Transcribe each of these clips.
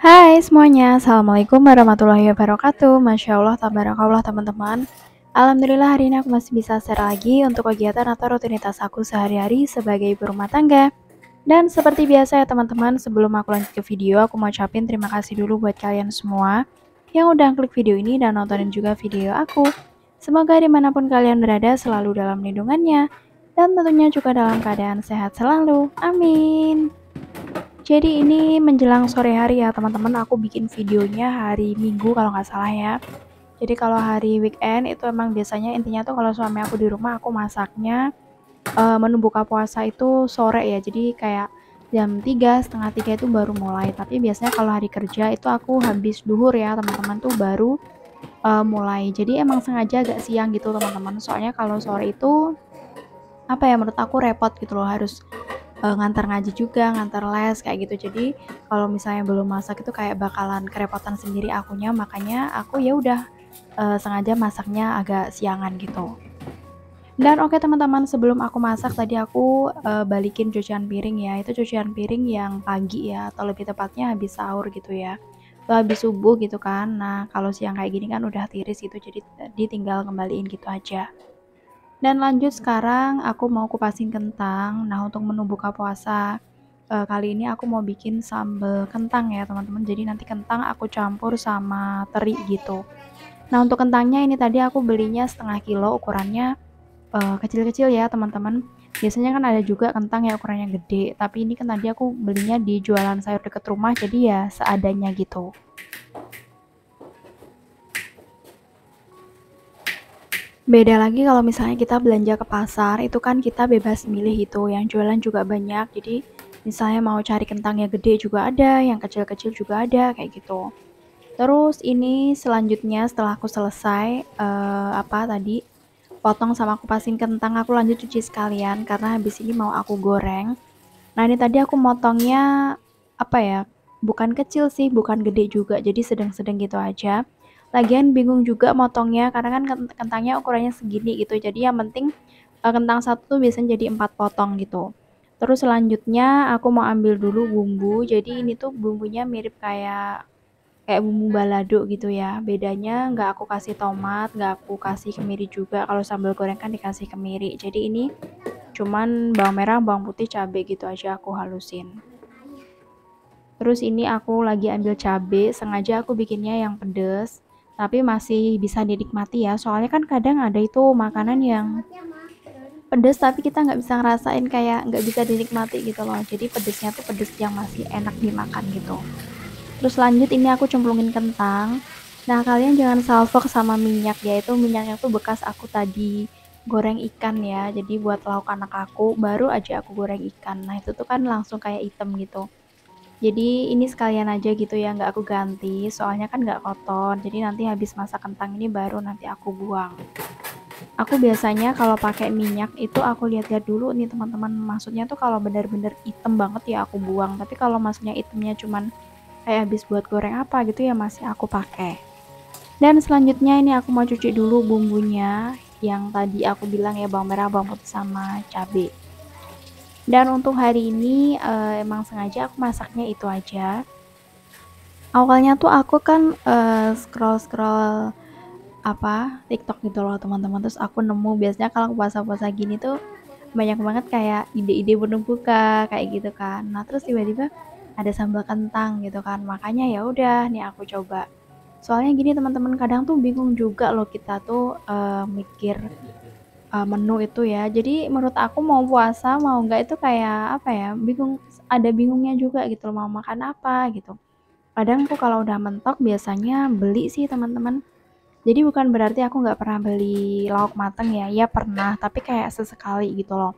Hai semuanya, Assalamualaikum warahmatullahi wabarakatuh. Masya Allah, tabarakallah teman-teman. Alhamdulillah hari ini aku masih bisa share lagi untuk kegiatan atau rutinitas aku sehari-hari sebagai ibu rumah tangga. Dan seperti biasa ya teman-teman, sebelum aku lanjut ke video, aku mau ucapin terima kasih dulu buat kalian semua yang udah klik video ini dan nontonin juga video aku. Semoga dimanapun kalian berada selalu dalam lindungannya dan tentunya juga dalam keadaan sehat selalu. Amin. Jadi ini menjelang sore hari ya teman-teman, aku bikin videonya hari Minggu kalau nggak salah ya. Jadi kalau hari weekend itu emang biasanya intinya tuh kalau suami aku di rumah aku masaknya menu buka puasa itu sore ya. Jadi kayak jam 3, setengah 3 itu baru mulai. Tapi biasanya kalau hari kerja itu aku habis duhur ya teman-teman tuh baru mulai. Jadi emang sengaja agak siang gitu teman-teman. Soalnya kalau sore itu apa ya menurut aku repot gitu loh harus ngantar ngaji juga, ngantar les kayak gitu. Jadi kalau misalnya belum masak itu kayak bakalan kerepotan sendiri akunya, makanya aku ya udah sengaja masaknya agak siangan gitu. Dan oke teman-teman, sebelum aku masak tadi aku balikin cucian piring ya. Itu cucian piring yang pagi ya, atau lebih tepatnya habis sahur gitu ya. Atau habis subuh gitu kan. Nah, kalau siang kayak gini kan udah tiris gitu, jadi ditinggal kembaliin gitu aja. Dan lanjut sekarang aku mau kupasin kentang. Nah, untuk menu buka puasa kali ini aku mau bikin sambal kentang ya, teman-teman. Jadi nanti kentang aku campur sama teri gitu. Nah, untuk kentangnya ini tadi aku belinya setengah kilo, ukurannya kecil-kecil ya, teman-teman. Biasanya kan ada juga kentang yang ukurannya gede, tapi ini kan tadi aku belinya di jualan sayur deket rumah, jadi ya seadanya gitu. Beda lagi kalau misalnya kita belanja ke pasar, itu kan kita bebas milih gitu, yang jualan juga banyak. Jadi misalnya mau cari kentang yang gede juga ada, yang kecil-kecil juga ada, kayak gitu. Terus ini selanjutnya setelah aku selesai apa tadi potong sama kupasin kentang, aku lanjut cuci sekalian karena habis ini mau aku goreng. Nah, ini tadi aku motongnya apa ya? Bukan kecil sih, bukan gede juga, jadi sedang-sedang gitu aja. Lagian bingung juga motongnya karena kan kentangnya ukurannya segini gitu. Jadi yang penting kentang satu tuh biasanya jadi 4 potong gitu. Terus selanjutnya aku mau ambil dulu bumbu. Jadi ini tuh bumbunya mirip kayak bumbu balado gitu ya. Bedanya nggak aku kasih tomat, nggak aku kasih kemiri juga. Kalau sambal goreng kan dikasih kemiri. Jadi ini cuman bawang merah, bawang putih, cabai gitu aja aku halusin. Terus ini aku lagi ambil cabai, sengaja aku bikinnya yang pedes, tapi masih bisa dinikmati ya. Soalnya kan kadang ada itu makanan yang pedes tapi kita nggak bisa ngerasain kayak nggak bisa dinikmati gitu loh. Jadi pedesnya tuh pedes yang masih enak dimakan gitu. Terus lanjut ini aku cemplungin kentang. Nah, kalian jangan salfok sama minyak ya. Itu minyaknya tuh bekas aku tadi goreng ikan ya. Jadi buat lauk anak aku, baru aja aku goreng ikan. Nah, itu tuh kan langsung kayak item gitu. Jadi ini sekalian aja gitu ya, nggak aku ganti. Soalnya kan nggak kotor. Jadi nanti habis masak kentang ini baru nanti aku buang. Aku biasanya kalau pakai minyak itu aku lihat-lihat dulu nih teman-teman. Maksudnya tuh kalau bener-bener item banget ya aku buang. Tapi kalau maksudnya itemnya cuman kayak habis buat goreng apa gitu ya masih aku pakai. Dan selanjutnya ini aku mau cuci dulu bumbunya yang tadi aku bilang ya bawang merah, bawang putih sama cabai. Dan untuk hari ini emang sengaja aku masaknya itu aja. Awalnya tuh aku kan scroll-scroll apa TikTok gitu loh teman-teman, terus aku nemu biasanya kalau puasa-puasa gini tuh banyak banget kayak ide-ide menu buka kayak gitu kan. Nah, terus tiba-tiba ada sambal kentang gitu kan. Makanya ya udah nih aku coba. Soalnya gini teman-teman, kadang tuh bingung juga loh kita tuh mikir menu itu ya. Jadi menurut aku mau puasa mau enggak itu kayak apa ya? Bingung, ada bingungnya juga gitu loh mau makan apa gitu. Kadang tuh kalau udah mentok biasanya beli sih teman-teman. Jadi bukan berarti aku nggak pernah beli lauk mateng ya, ya pernah, tapi kayak sesekali gitu loh.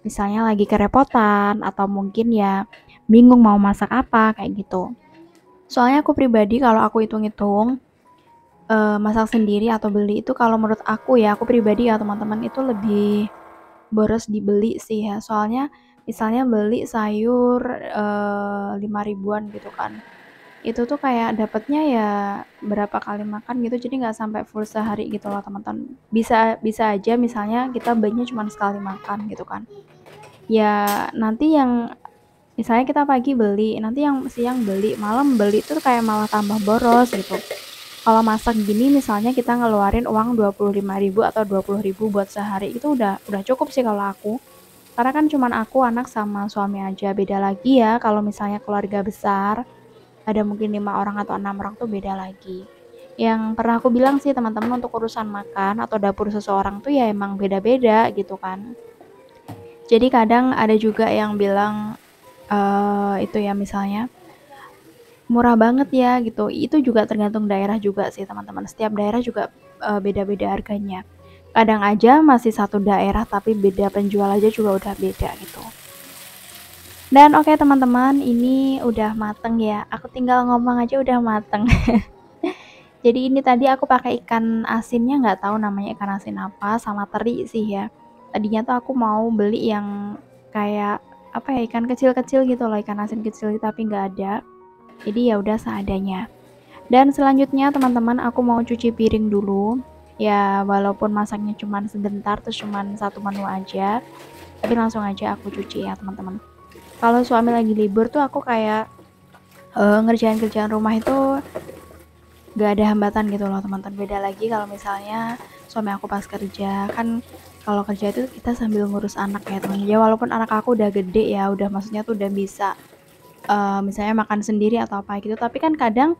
Misalnya lagi kerepotan atau mungkin ya bingung mau masak apa kayak gitu. Soalnya aku pribadi kalau aku hitung-hitung masak sendiri atau beli itu kalau menurut aku ya, aku pribadi ya teman-teman itu lebih boros dibeli sih ya. Soalnya misalnya beli sayur 5 ribuan gitu kan. Itu tuh kayak dapatnya ya berapa kali makan gitu, jadi nggak sampai full sehari gitu loh teman-teman. Bisa bisa aja misalnya kita belinya cuma sekali makan gitu kan. Ya nanti yang Misalnya kita pagi beli, nanti yang siang beli, malam beli itu kayak malah tambah boros gitu. Kalau masak gini misalnya kita ngeluarin uang 25.000 atau 20.000 buat sehari itu udah cukup sih kalau aku. Karena kan cuman aku, anak sama suami aja. Beda lagi ya kalau misalnya keluarga besar, ada mungkin 5 orang atau 6 orang tuh beda lagi. Yang pernah aku bilang sih teman-teman, untuk urusan makan atau dapur seseorang tuh ya emang beda-beda gitu kan. Jadi kadang ada juga yang bilang itu ya misalnya murah banget ya gitu. Itu juga tergantung daerah juga sih teman-teman. Setiap daerah juga beda-beda harganya. Kadang aja masih satu daerah tapi beda penjual aja juga udah beda gitu. Dan oke teman-teman, ini udah mateng ya. Aku tinggal ngomong aja udah mateng. Jadi ini tadi aku pakai ikan asinnya, nggak tahu namanya ikan asin apa, sama teri sih ya. Tadinya tuh aku mau beli yang kayak apa ya, ikan kecil-kecil gitu loh, ikan asin kecil, tapi nggak ada. Jadi ya udah seadanya. Dan selanjutnya teman-teman, aku mau cuci piring dulu. Ya walaupun masaknya cuma sebentar, terus cuma satu menu aja, tapi langsung aja aku cuci ya teman-teman. Kalau suami lagi libur tuh aku kayak ngerjain kerjaan rumah itu gak ada hambatan gitu loh teman-teman. Beda lagi kalau misalnya suami aku pas kerja, kan kalau kerja itu kita sambil ngurus anak ya teman. Ya walaupun anak aku udah gede ya, udah maksudnya tuh udah bisa misalnya makan sendiri atau apa gitu, tapi kan kadang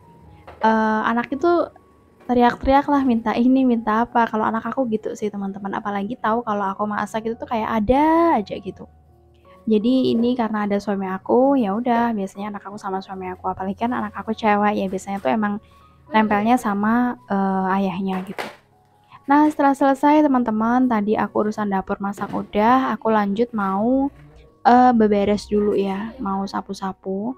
anak itu teriak-teriak lah, minta ini minta apa. Kalau anak aku gitu sih teman-teman, apalagi tahu kalau aku masak itu tuh kayak ada aja gitu. Jadi ini karena ada suami aku, ya udah biasanya anak aku sama suami aku, apalagi kan anak aku cewek ya, biasanya tuh emang nempelnya sama ayahnya gitu. Nah setelah selesai teman-teman, tadi aku urusan dapur masak udah, aku lanjut mau beberes dulu ya, mau sapu-sapu.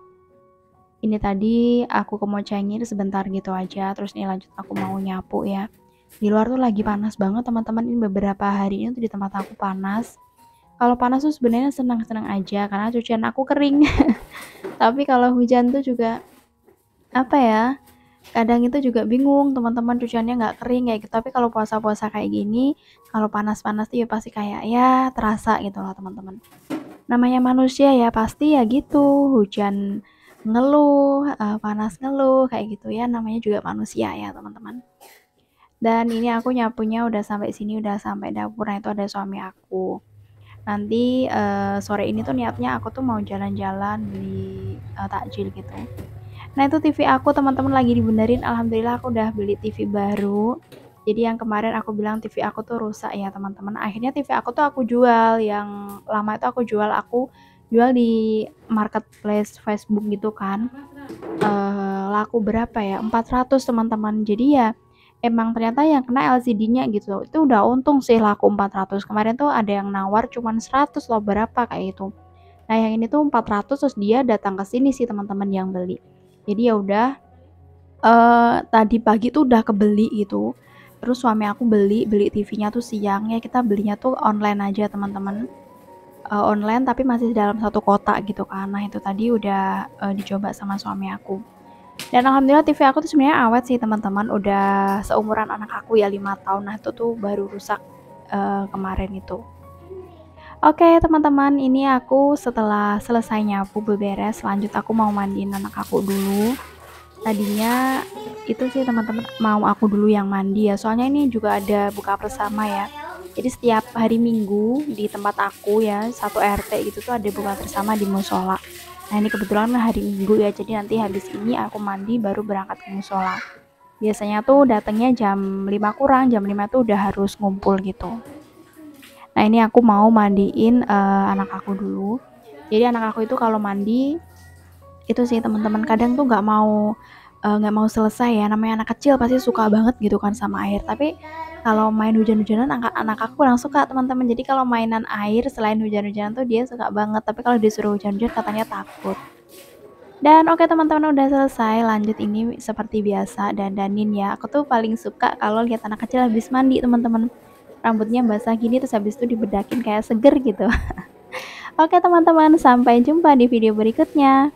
Ini tadi aku ke mau cengir sebentar gitu aja, terus nih lanjut aku mau nyapu ya. Di luar tuh lagi panas banget teman-teman, ini beberapa hari ini tuh di tempat aku panas. Kalau panas tuh sebenarnya senang-senang aja karena cucian aku kering. Tapi kalau hujan tuh juga apa ya? Kadang itu juga bingung teman-teman, cuciannya nggak kering kayak gitu. Tapi kalau puasa-puasa kayak gini, kalau panas-panas tuh ya pasti kayak ya terasa gitu loh teman-teman. Namanya manusia ya pasti ya gitu, hujan ngeluh, panas ngeluh kayak gitu ya, namanya juga manusia ya teman-teman. Dan ini aku nyapunya udah sampai sini, udah sampai dapur. Nah itu ada suami aku. Nanti sore ini tuh niatnya aku tuh mau jalan-jalan beli takjil gitu. Nah itu TV aku teman-teman lagi dibenerin, alhamdulillah aku udah beli TV baru. Jadi yang kemarin aku bilang TV aku tuh rusak ya teman-teman, akhirnya TV aku tuh aku jual. Yang lama itu aku jual di marketplace Facebook gitu kan. Laku berapa ya, 400 teman-teman. Jadi ya emang ternyata yang kena LCD-nya gitu, itu udah untung sih laku 400. Kemarin tuh ada yang nawar cuman 100 loh, berapa kayak itu. Nah yang ini tuh 400, terus dia datang ke sini sih teman-teman yang beli. Jadi ya udah tadi pagi tuh udah kebeli gitu. Terus suami aku beli TV-nya tuh siang ya, kita belinya tuh online aja teman-teman. Online tapi masih dalam satu kota gitu kan. Nah itu tadi udah dicoba sama suami aku. Dan alhamdulillah TV aku tuh sebenarnya awet sih teman-teman, udah seumuran anak aku ya, 5 tahun. Nah itu tuh baru rusak kemarin itu. Oke teman-teman, ini aku setelah selesai nyapu beberes, lanjut aku mau mandiin anak aku dulu. Tadinya itu sih teman-teman mau aku dulu yang mandi ya, soalnya ini juga ada buka bersama ya. Jadi setiap hari Minggu di tempat aku ya, satu RT gitu tuh ada buka bersama di musola. Nah ini kebetulan hari Minggu ya, jadi nanti habis ini aku mandi baru berangkat ke musola. Biasanya tuh datangnya jam 5 kurang, jam 5 tuh udah harus ngumpul gitu. Nah ini aku mau mandiin anak aku dulu. Jadi anak aku itu kalau mandi itu sih teman-teman, kadang tuh nggak mau selesai ya, namanya anak kecil pasti suka banget gitu kan sama air. Tapi kalau main hujan-hujanan anak aku kurang suka teman-teman. Jadi kalau mainan air selain hujan-hujanan tuh dia suka banget, tapi kalau disuruh hujan-hujan katanya takut. Dan oke teman-teman, udah selesai, lanjut ini seperti biasa dandanin ya. Aku tuh paling suka kalau lihat anak kecil habis mandi teman-teman, rambutnya basah gini terus habis itu dibedakin kayak seger gitu. Oke teman-teman, sampai jumpa di video berikutnya.